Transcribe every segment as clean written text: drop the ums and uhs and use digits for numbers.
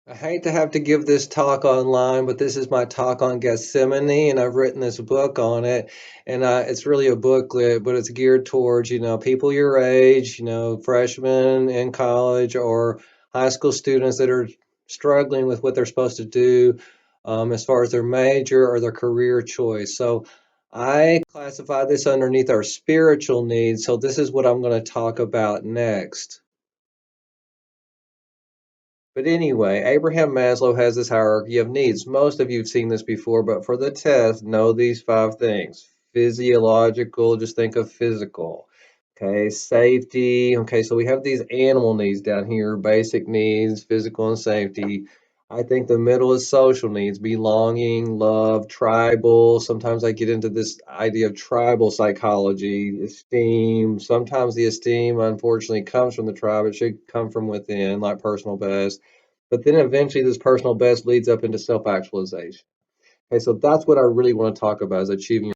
I hate to have to give this talk online, but this is my talk on Gethsemane, and I've written this book on it. And it's really a booklet, but it's geared towards, people your age, freshmen in college or high school students that are struggling with what they're supposed to do as far as their major or their career choice. So I classify this underneath our spiritual needs. So this is what I'm going to talk about next. But anyway, Abraham Maslow has this hierarchy of needs. Most of you have seen this before, but for the test, know these five things. Physiological, just think of physical. Okay, safety. Okay, so we have these animal needs down here, basic needs, physical and safety. I think the middle is social needs, belonging, love, tribal. Sometimes I get into this idea of tribal psychology, esteem. Sometimes the esteem, unfortunately, comes from the tribe. It should come from within, like personal best. But then eventually, this personal best leads up into self-actualization. Okay, so that's what I really want to talk about is achieving your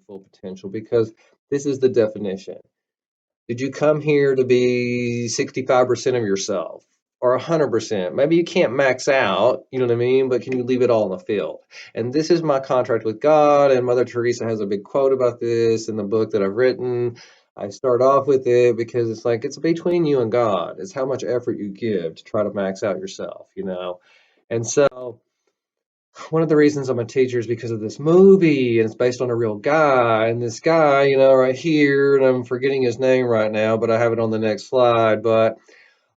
full potential because this is the definition. Did you come here to be 65% of yourself or 100%? Maybe you can't max out, you know what I mean? But can you leave it all in the field? And this is my contract with God. And Mother Teresa has a big quote about this in the book that I've written. I start off with it because it's like it's between you and God. It's how much effort you give to try to max out yourself. And so one of the reasons I'm a teacher is because of this movie, and it's based on a real guy. And this guy, right here, and I'm forgetting his name right now, but I have it on the next slide. But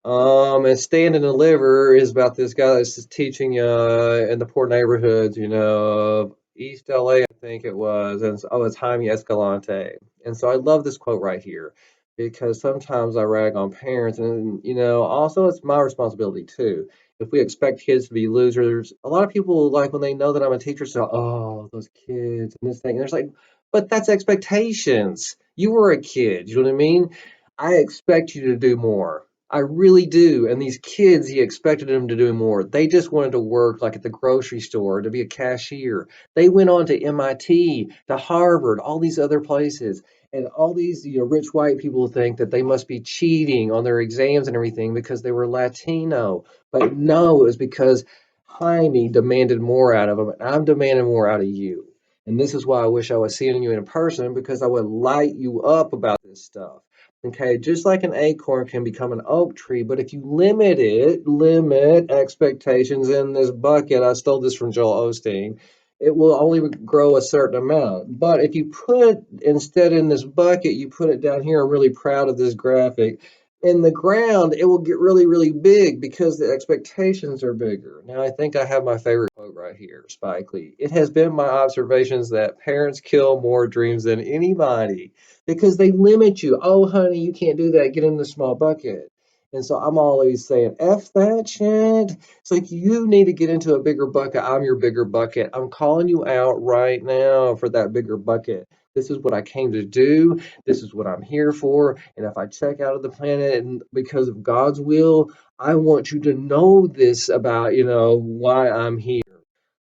and Stand and Deliver is about this guy that's just teaching in the poor neighborhoods, of East LA, I think it was. And it's Jaime Escalante. And so I love this quote right here because sometimes I rag on parents, and also it's my responsibility too. If we expect kids to be losers, a lot of people like when they know that I'm a teacher, say, "Oh, those kids," and this thing. And there's like, but that's expectations. You were a kid, you know what I mean? I expect you to do more. I really do. And these kids, he expected them to do more. They just wanted to work like at the grocery store, to be a cashier. They went on to MIT, to Harvard, all these other places. And all these, rich white people think that they must be cheating on their exams and everything because they were Latino. But no, it was because Jaime demanded more out of them, and I'm demanding more out of you. And this is why I wish I was seeing you in person because I would light you up about this stuff. Okay, just like an acorn can become an oak tree, but if you limit expectations in this bucket, I stole this from Joel Osteen, it will only grow a certain amount. But if you put instead in this bucket, you put it down here, I'm really proud of this graphic. In the ground, it will get really, really big because the expectations are bigger. Now, I think I have my favorite quote right here, Spike Lee. It has been my observations that parents kill more dreams than anybody because they limit you. Oh, honey, you can't do that. Get in the small bucket. And so I'm always saying, F that shit. It's like you need to get into a bigger bucket. I'm your bigger bucket. I'm calling you out right now for that bigger bucket. This is what I came to do. This is what I'm here for. And if I check out of the planet and because of God's will, I want you to know this about, why I'm here.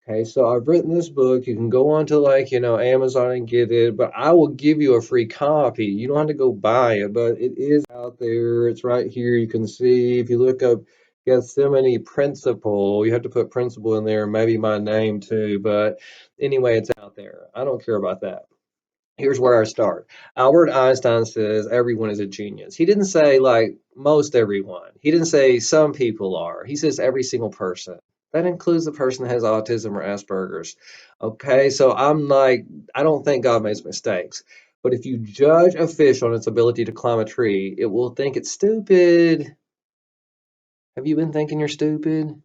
Okay, so I've written this book. You can go on to like, Amazon and get it, but I will give you a free copy. You don't have to go buy it, but it is out there. It's right here. You can see if you look up Gethsemane Principle, you have to put principle in there, maybe my name too. But anyway, it's out there. I don't care about that. Here's where I start. Albert Einstein says everyone is a genius. He didn't say like most everyone. He didn't say some people are. He says every single person. That includes the person that has autism or Asperger's. Okay, so I'm like, I don't think God makes mistakes. But if you judge a fish on its ability to climb a tree, it will think it's stupid. Have you been thinking you're stupid?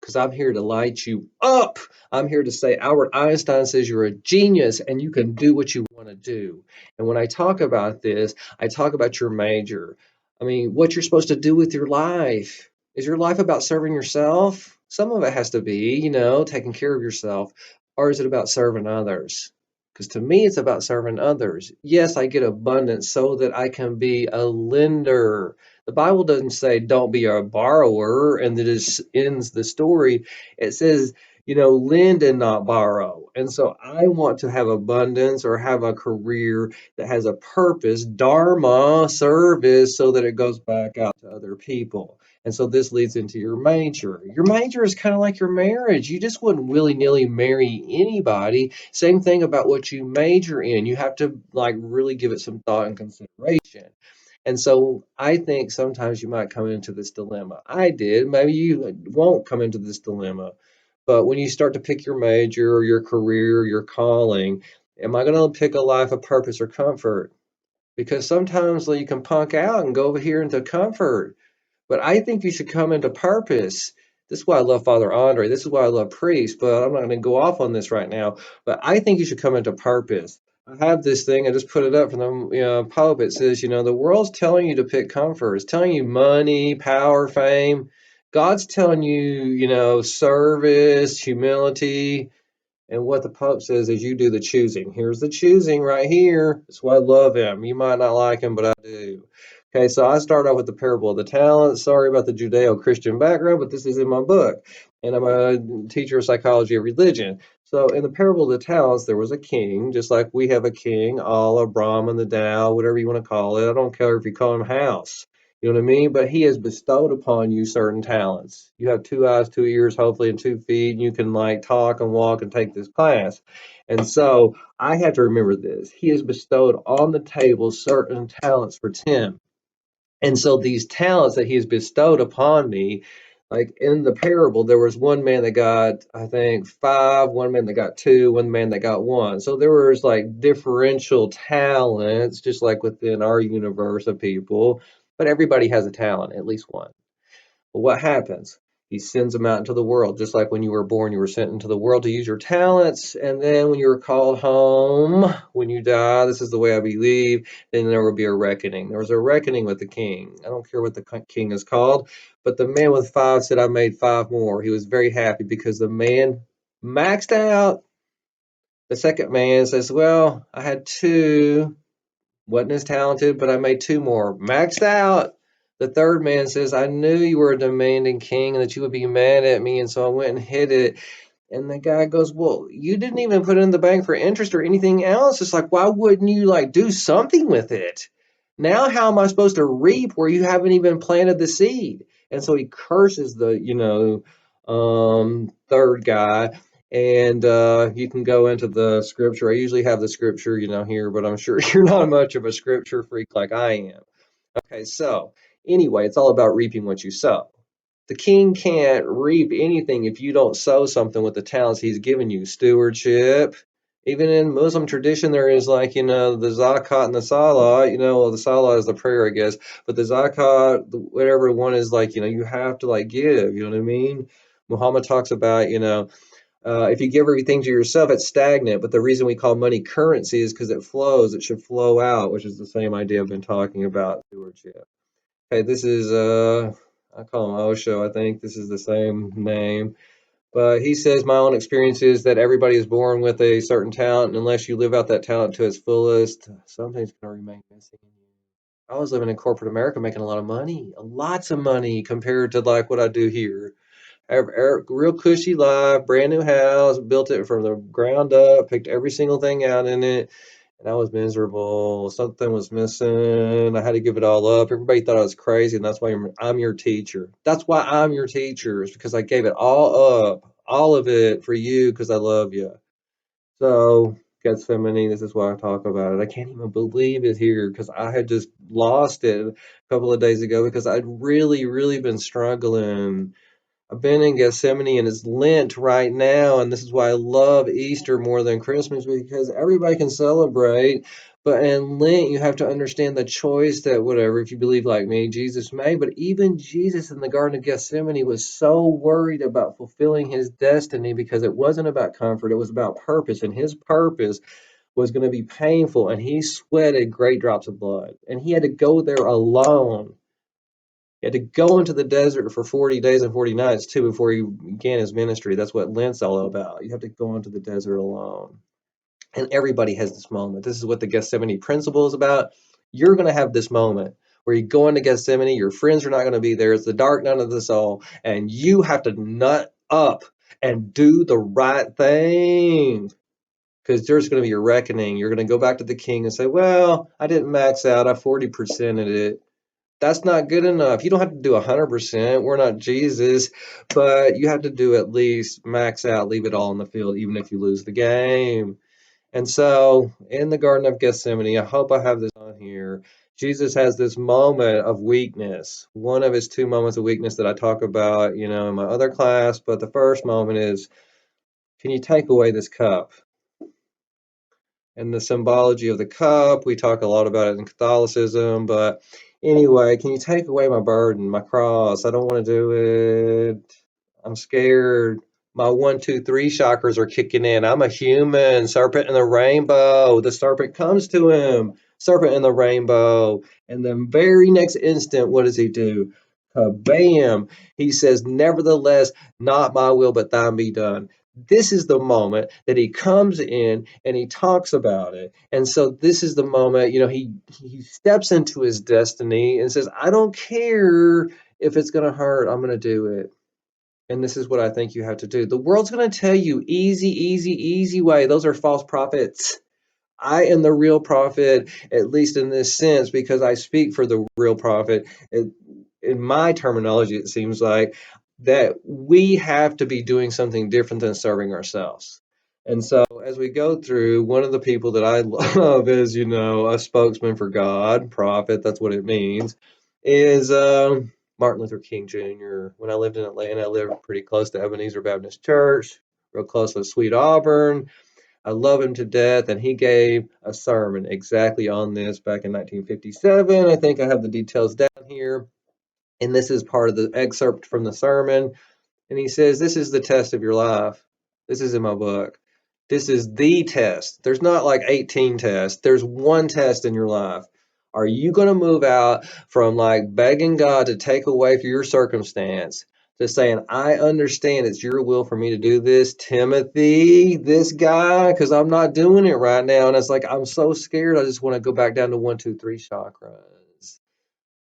Because I'm here to light you up. I'm here to say Albert Einstein says you're a genius and you can do what you want to do. And when I talk about this, I talk about your major. I mean, what you're supposed to do with your life. Is your life about serving yourself? Some of it has to be, taking care of yourself. Or is it about serving others? Because to me, it's about serving others. Yes, I get abundance so that I can be a lender. The Bible doesn't say don't be a borrower and that just ends the story. It says, lend and not borrow. And so I want to have abundance or have a career that has a purpose, dharma, service, so that it goes back out to other people. And so this leads into your major. Your major is kind of like your marriage. You just wouldn't willy-nilly marry anybody. Same thing about what you major in. You have to like really give it some thought and consideration. And so I think sometimes you might come into this dilemma. I did. Maybe you won't come into this dilemma. But when you start to pick your major or your career, your calling, am I going to pick a life of purpose or comfort? Because sometimes you can punk out and go over here into comfort. But I think you should come into purpose. This is why I love Father Andre. This is why I love priests, but I'm not going to go off on this right now. But I think you should come into purpose. I have this thing, I just put it up from the Pope. It says, the world's telling you to pick comfort. It's telling you money, power, fame. God's telling you, service, humility. And what the Pope says is you do the choosing. Here's the choosing right here. That's why I love him. You might not like him, but I do. Okay, so I start off with the parable of the talents. Sorry about the Judeo-Christian background, but this is in my book. And I'm a teacher of psychology of religion. So in the parable of the talents, there was a king, just like we have a king, Allah, Brahman, the Tao, whatever you want to call it. I don't care if you call him House. You know what I mean? But he has bestowed upon you certain talents. You have 2 eyes, 2 ears, hopefully, and 2 feet, and you can like talk and walk and take this class. And so I have to remember this. He has bestowed on the table certain talents for Tim. And so these talents that he has bestowed upon me, like in the parable, there was one man that got, I think, five, one man that got two, one man that got one. So there was like differential talents, just like within our universe of people, but everybody has a talent, at least one. Well, what happens? He sends them out into the world, just like when you were born, you were sent into the world to use your talents. And then when you were called home, when you die, this is the way I believe, then there will be a reckoning. There was a reckoning with the king. I don't care what the king is called, but the man with five said, I made five more. He was very happy because the man maxed out. The second man says, well, I had two, wasn't as talented, but I made two more. Maxed out. The third man says, I knew you were a demanding king and that you would be mad at me, and so I went and hid it. And the guy goes, well, you didn't even put it in the bank for interest or anything else. It's like, why wouldn't you like do something with it? Now how am I supposed to reap where you haven't even planted the seed? And so he curses the, third guy. And you can go into the scripture. I usually have the scripture, here, but I'm sure you're not much of a scripture freak like I am. Okay, so anyway, it's all about reaping what you sow. The king can't reap anything if you don't sow something with the talents he's given you. Stewardship. Even in Muslim tradition, there is like, the zakat and the salah. Well, the salah is the prayer, I guess. But the zakat, whatever one is like, you have to like give. You know what I mean? Muhammad talks about, if you give everything to yourself, it's stagnant. But the reason we call money currency is because it flows. It should flow out, which is the same idea I've been talking about. Stewardship. Okay, this is I call him Osho. I think this is the same name. But he says my own experience is that everybody is born with a certain talent, and unless you live out that talent to its fullest, something's going to remain missing in you. I was living in corporate America making a lot of money, lots of money compared to like what I do here. Real cushy life, brand new house, built it from the ground up, picked every single thing out in it, and I was miserable. Something was missing. I had to give it all up. Everybody thought I was crazy, and that's why I'm your teacher. That's why I'm your teacher, is because I gave it all up, all of it for you, because I love you. So, Gethsemane, this is why I talk about it. I can't even believe it here because I had just lost it a couple of days ago because I'd really, really been struggling. I've been in Gethsemane and it's Lent right now, and this is why I love Easter more than Christmas because everybody can celebrate. But in Lent, you have to understand the choice that, whatever, if you believe like me, Jesus made. But even Jesus in the Garden of Gethsemane was so worried about fulfilling his destiny because it wasn't about comfort, it was about purpose. And his purpose was going to be painful, and he sweated great drops of blood. And he had to go there alone. He had to go into the desert for 40 days and 40 nights too before he began his ministry. That's what Lent's all about. You have to go into the desert alone. And everybody has this moment. This is what the Gethsemane principle is about. You're going to have this moment where you go into Gethsemane, your friends are not going to be there. It's the dark night of the soul, and you have to nut up and do the right thing. Because there's going to be a reckoning. You're going to go back to the king and say, well, I didn't max out. I 40%ed it. That's not good enough. You don't have to do 100%. We're not Jesus, but you have to do at least max out, leave it all in the field, even if you lose the game. And so in the Garden of Gethsemane, I hope I have this on here. Jesus has this moment of weakness, one of his two moments of weakness that I talk about, in my other class. But the first moment is, can you take away this cup? And the symbology of the cup, we talk a lot about it in Catholicism. But anyway, can you take away my burden, my cross? I don't want to do it. I'm scared. My one, two, three chakras are kicking in. I'm a human. Serpent in the rainbow. The serpent comes to him. Serpent in the rainbow. And the very next instant, what does he do? Bam. He says, nevertheless, not my will, but thine be done. This is the moment that he comes in and he talks about it. And so this is the moment, he steps into his destiny and says, I don't care if it's going to hurt. I'm going to do it. And this is what I think you have to do. The world's going to tell you easy, easy, easy way. Those are false prophets. I am the real prophet, at least in this sense, because I speak for the real prophet. In my terminology, it seems like that we have to be doing something different than serving ourselves. And so, as we go through, one of the people that I love is, a spokesman for God, prophet, that's what it means, is Martin Luther King Jr. When I lived in Atlanta, I lived pretty close to Ebenezer Baptist Church, real close to Sweet Auburn. I love him to death, and he gave a sermon exactly on this back in 1957. I think I have the details down here, and this is part of the excerpt from the sermon. And he says, this is the test of your life. This is in my book. This is the test. There's not like 18 tests. There's one test in your life. Are you going to move out from like begging God to take away from your circumstance to saying, I understand it's your will for me to do this, Timothy, this guy, because I'm not doing it right now. And it's like, I'm so scared. I just want to go back down to one, two, three chakras.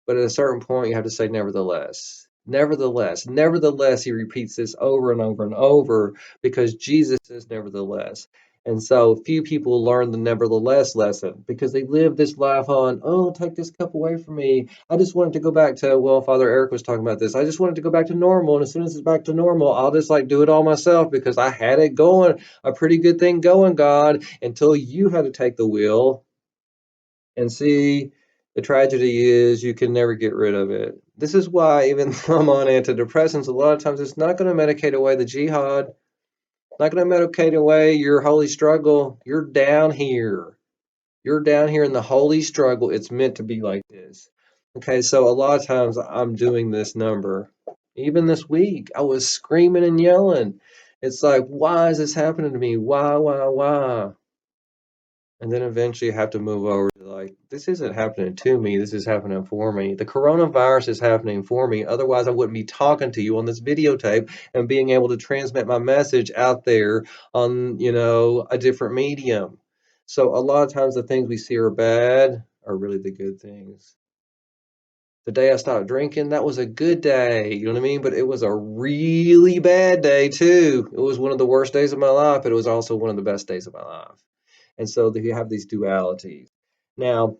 But at a certain point, you have to say, nevertheless. Nevertheless, nevertheless, he repeats this over and over and over because Jesus is nevertheless. And so few people learn the nevertheless lesson because they live this life on, oh, take this cup away from me. I just wanted to go back to, well, Father Eric was talking about this. I just wanted to go back to normal. And as soon as it's back to normal, I'll just like do it all myself because I had it going, a pretty good thing going, God, until you had to take the wheel. And see, the tragedy is you can never get rid of it. This is why, even though I'm on antidepressants, a lot of times it's not going to medicate away the jihad, not going to medicate away your holy struggle. You're down here. You're down here in the holy struggle. It's meant to be like this. Okay, so a lot of times I'm doing this number. Even this week, I was screaming and yelling. It's like, why is this happening to me? Why? And then eventually have to move over to like, this isn't happening to me, this is happening for me. The coronavirus is happening for me. Otherwise, I wouldn't be talking to you on this videotape and being able to transmit my message out there on, a different medium. So a lot of times the things we see are bad are really the good things. The day I stopped drinking, that was a good day. You know what I mean? But it was a really bad day too. It was one of the worst days of my life, but it was also one of the best days of my life. And so you have these dualities. Now,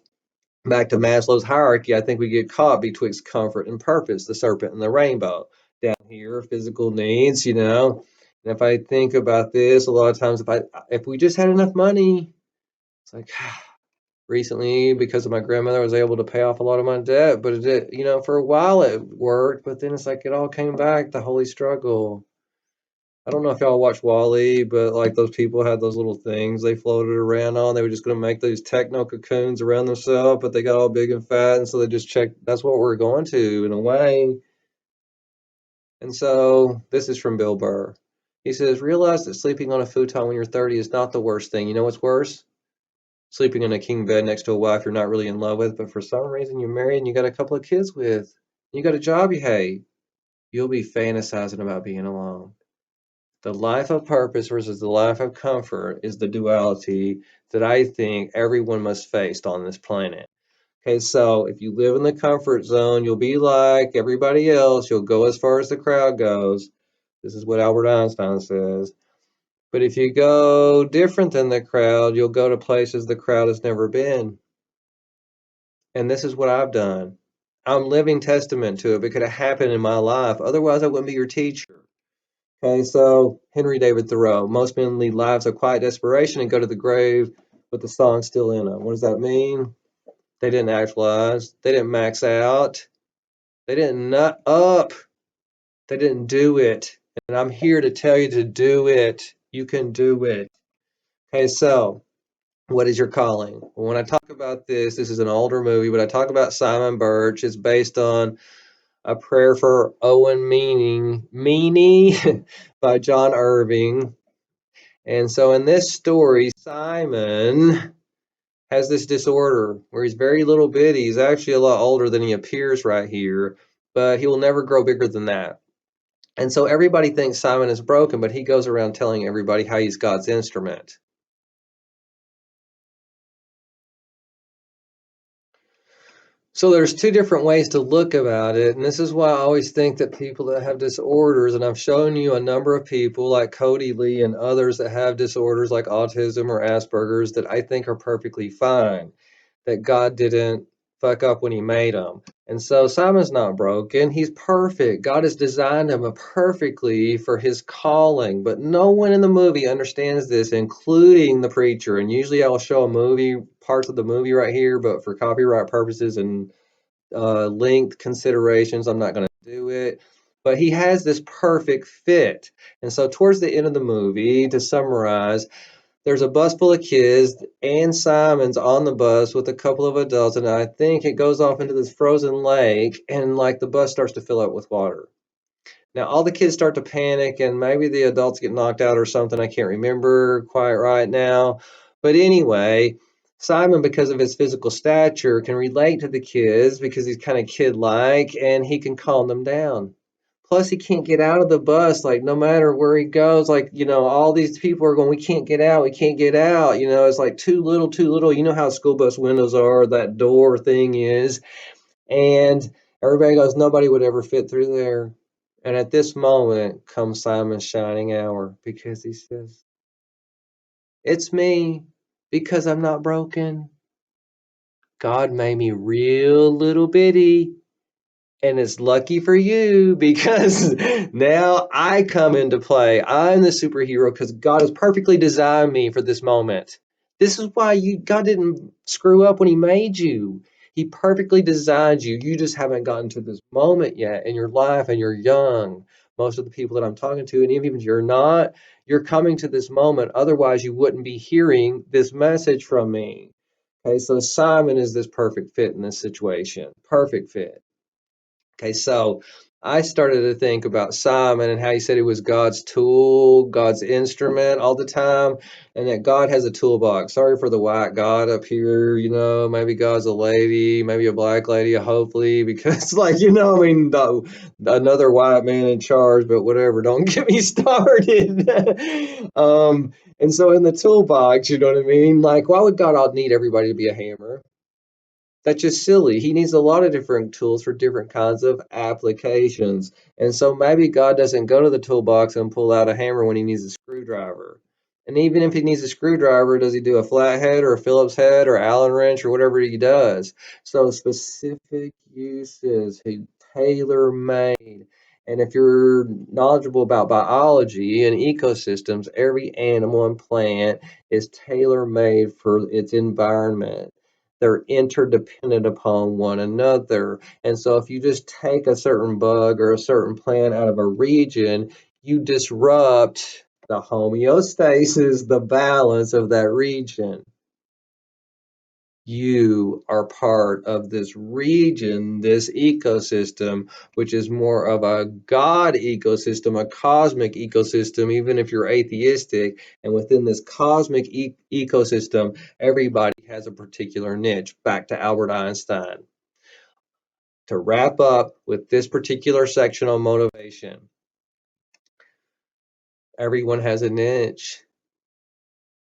back to Maslow's hierarchy, I think we get caught betwixt comfort and purpose, the serpent and the rainbow. Down here, physical needs, And if I think about this, a lot of times if we just had enough money, it's like recently because of my grandmother, I was able to pay off a lot of my debt, but it did, for a while it worked, but then it's like it all came back, the holy struggle. I don't know if y'all watch Wall-E, but like those people had those little things they floated around on. They were just going to make these techno cocoons around themselves, but they got all big and fat, and so they just checked. That's what we're going to in a way. And so this is from Bill Burr. He says, realize that sleeping on a futon when you're 30 is not the worst thing. You know what's worse? Sleeping in a king bed next to a wife you're not really in love with, but for some reason you're married and you got a couple of kids with. You got a job you hate. You'll be fantasizing about being alone. The life of purpose versus the life of comfort is the duality that I think everyone must face on this planet. Okay, so if you live in the comfort zone, you'll be like everybody else. You'll go as far as the crowd goes. This is what Albert Einstein says. But if you go different than the crowd, you'll go to places the crowd has never been. And this is what I've done. I'm living testament to it. It could have happened in my life. Otherwise, I wouldn't be your teacher. Okay, so Henry David Thoreau. Most men lead lives of quiet desperation and go to the grave with the song still in them. What does that mean? They didn't actualize. They didn't max out. They didn't nut up. They didn't do it. And I'm here to tell you to do it. You can do it. Okay, so what is your calling? When I talk about this, this is an older movie, but I talk about Simon Birch. It's based on A Prayer for Owen Meany by John Irving. And so in this story, Simon has this disorder where he's very little bitty. He's actually a lot older than he appears right here, but he will never grow bigger than that. And so everybody thinks Simon is broken, but he goes around telling everybody how he's God's instrument. So there's two different ways to look about it, and this is why I always think that people that have disorders, and I've shown you a number of people like Cody Lee and others that have disorders like autism or Asperger's that I think are perfectly fine, that God didn't fuck up when he made them. And so Simon's not broken. He's perfect. God has designed him perfectly for his calling. But no one in the movie understands this, including the preacher. And usually I'll show a movie, parts of the movie right here, but for copyright purposes and length considerations, I'm not going to do it. But he has this perfect fit. And so towards the end of the movie, to summarize, there's a bus full of kids, and Simon's on the bus with a couple of adults, and I think it goes off into this frozen lake, and like the bus starts to fill up with water. Now all the kids start to panic, and maybe the adults get knocked out or something. I can't remember quite right now. But anyway, Simon, because of his physical stature, can relate to the kids because he's kind of kid-like, and he can calm them down. Plus, he can't get out of the bus. Like, no matter where he goes, like, all these people are going, we can't get out. We can't get out. It's like too little, too little. You know how school bus windows are, that door thing is. And everybody goes, nobody would ever fit through there. And at this moment comes Simon's shining hour because he says, it's me because I'm not broken. God made me real little bitty. And it's lucky for you because now I come into play. I'm the superhero because God has perfectly designed me for this moment. This is why God didn't screw up when he made you. He perfectly designed you. You just haven't gotten to this moment yet in your life and you're young. Most of the people that I'm talking to, and even if you're not, you're coming to this moment. Otherwise, you wouldn't be hearing this message from me. Okay, so Simon is this perfect fit in this situation. Perfect fit. Okay, so I started to think about Simon and how he said he was God's tool, God's instrument all the time, and that God has a toolbox. Sorry for the white God up here, maybe God's a lady, maybe a black lady, hopefully, because, like, I mean, another white man in charge, but whatever, don't get me started. And so in the toolbox, you know what I mean? Like, why would God need everybody to be a hammer? That's just silly. He needs a lot of different tools for different kinds of applications. And so maybe God doesn't go to the toolbox and pull out a hammer when he needs a screwdriver. And even if he needs a screwdriver, does he do a flathead or a Phillips head or Allen wrench or whatever he does? So specific uses, he tailor made. And if you're knowledgeable about biology and ecosystems, every animal and plant is tailor made for its environment. They're interdependent upon one another. And so if you just take a certain bug or a certain plant out of a region, you disrupt the homeostasis, the balance of that region. You are part of this region, this ecosystem, which is more of a God ecosystem, a cosmic ecosystem, even if you're atheistic. And within this cosmic ecosystem, everybody has a particular niche. Back to Albert Einstein. To wrap up with this particular section on motivation, everyone has a niche.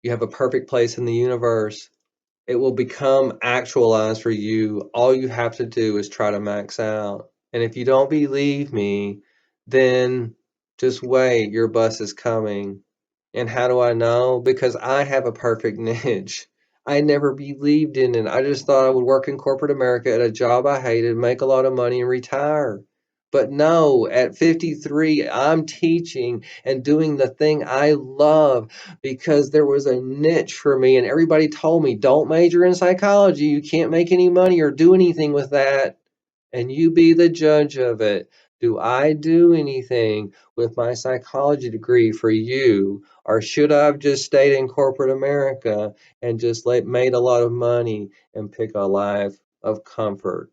You have a perfect place in the universe. It will become actualized for you. All you have to do is try to max out. And if you don't believe me, then just wait. Your bus is coming. And how do I know? Because I have a perfect niche. I never believed in it. I just thought I would work in corporate America at a job I hated, make a lot of money, and retire. But no, at 53, I'm teaching and doing the thing I love because there was a niche for me, and everybody told me, don't major in psychology. You can't make any money or do anything with that. And you be the judge of it. Do I do anything with my psychology degree for you? Or should I have just stayed in corporate America and just made a lot of money and pick a life of comfort?